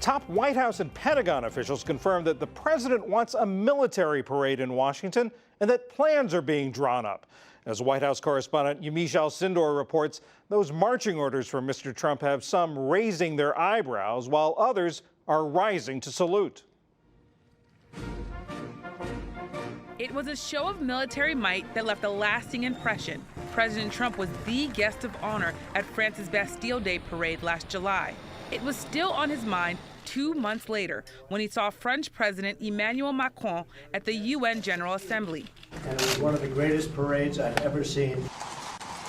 Top White House and Pentagon officials confirmed that the president wants a military parade in Washington and that plans are being drawn up. As White House correspondent Yamiche Alcindor reports, those marching orders from Mr. Trump have some raising their eyebrows while others are rising to salute. It was a show of military might that left a lasting impression. President Trump was the guest of honor at France's Bastille Day parade last July. It was still on his mind 2 months later when he saw French President Emmanuel Macron at the UN General Assembly. And it was one of the greatest parades I've ever seen.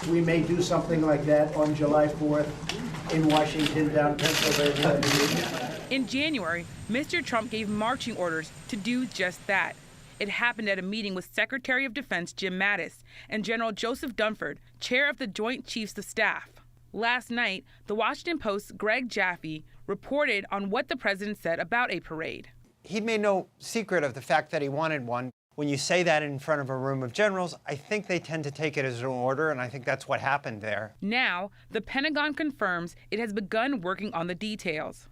We may do something like that on July 4th in Washington, down Pennsylvania. In January, Mr. Trump gave marching orders to do just that. It happened at a meeting with Secretary of Defense Jim Mattis and General Joseph Dunford, chair of the Joint Chiefs of Staff. Last night, the Washington Post's Greg Jaffe reported on what the president said about a parade. He made no secret of the fact that he wanted one. When you say that in front of a room of generals, I think they tend to take it as an order, and I think that's what happened there. Now, the Pentagon confirms it has begun working on the details.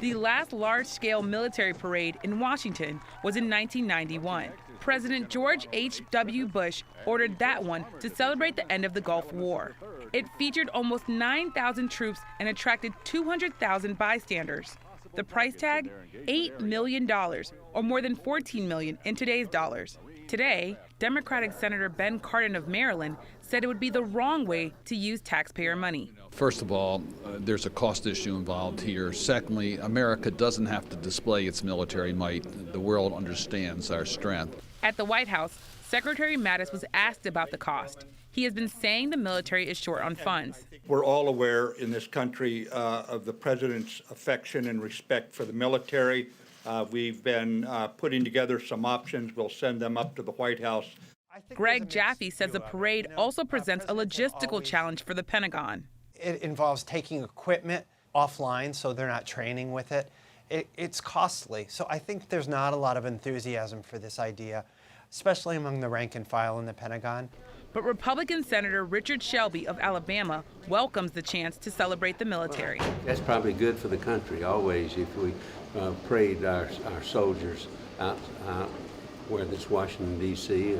The last large-scale military parade in Washington was in 1991. President George H.W. Bush ordered that one to celebrate the end of the Gulf War. It featured almost 9,000 troops and attracted 200,000 bystanders. The price tag, $8 million, or more than $14 million in today's dollars. Today, Democratic Senator Ben Cardin of Maryland said it would be the wrong way to use taxpayer money. First of all, there's a cost issue involved here. Secondly, America doesn't have to display its military might. The world understands our strength. At the White House, Secretary Mattis was asked about the cost. He has been saying the military is short on funds. We're all aware in this country of the president's affection and respect for the military. We've been putting together some options. We'll send them up to the White House. Greg Jaffe says the parade also presents a logistical challenge for the Pentagon. It involves taking equipment offline so they're not training with it. It's costly. So I think there's not a lot of enthusiasm for this idea, especially among the rank and file in the Pentagon. But Republican Senator Richard Shelby of Alabama welcomes the chance to celebrate the military. That's probably good for the country always if we parade our soldiers out whether it's Washington, D.C.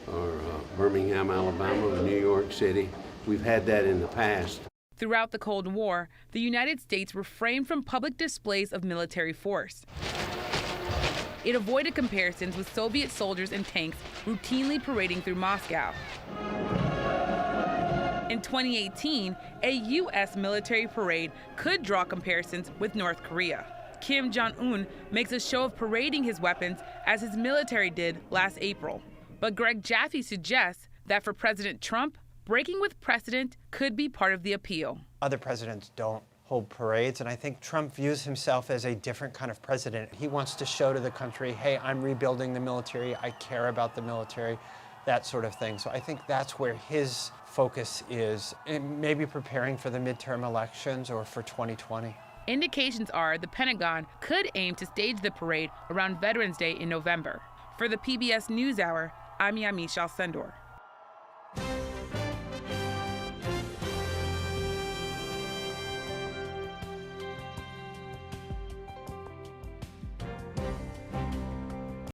or Birmingham, Alabama, or New York City. We've had that in the past. Throughout the Cold War, the United States refrained from public displays of military force. It avoided comparisons with Soviet soldiers and tanks routinely parading through Moscow. In 2018, a U.S. military parade could draw comparisons with North Korea. Kim Jong-un makes a show of parading his weapons as his military did last April. But Greg Jaffe suggests that for President Trump, breaking with precedent could be part of the appeal. Other presidents don't hold parades, and I think Trump views himself as a different kind of president. He wants to show to the country, hey, I'm rebuilding the military, I care about the military, that sort of thing. So I think that's where his focus is, maybe preparing for the midterm elections or for 2020. Indications are the Pentagon could aim to stage the parade around Veterans Day in November. For the PBS NewsHour, I'm Yamiche Alcindor.